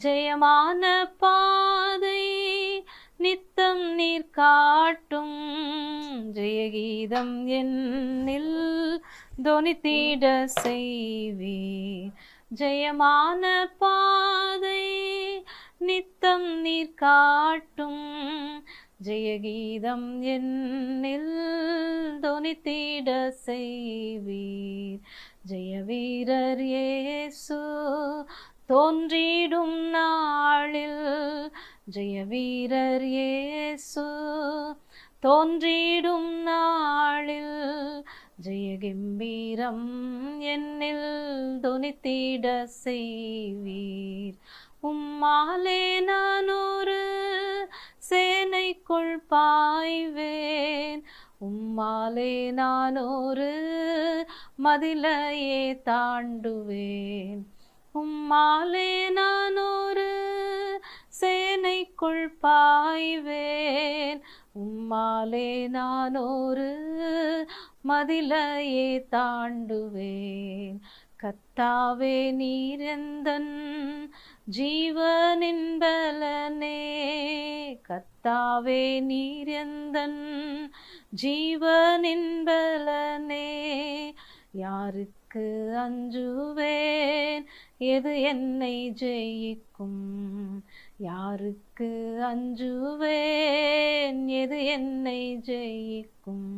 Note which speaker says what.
Speaker 1: ஜெயமான பாதை நித்தம் நீர் காட்டும். ஜெயகீதம் என்னில் தொனித்திட செய்வீர். ஜெயமான பாதை நித்தம் நீர் காட்டும். ஜெயகீதம் என்னில் தொனித்திட செய்வீர். ஜெயவீரர் இயேசு தோன்றிடும் நாளில். ஜெயவீரர் இயேசு தோன்றிடும் நாளில். ஜெயகம்பீரம் என்னில் தொனித்திட செய்வீர். உம்மாலே நான் ஒரு சேனைக்குள் பாய்வேன். உம்மாலே நான் ஒரு மதிலையே தாண்டுவேன். உம்மாலே நான் ஒரு சேனைக்குள் பாய்வேன். உம்மாலே நான் ஒரு மதிலையே தாண்டுவேன். கர்த்தாவே நீர் எந்தன் ஜீவனின் பலனே. கர்த்தாவே நீர் எந்தன் ஜீவனின் பலனே. யாருக்கு அஞ்சுவேன், எது என்னை ஜெயிக்கும்? யாருக்கு அஞ்சுவேன், எது என்னை ஜெயிக்கும்?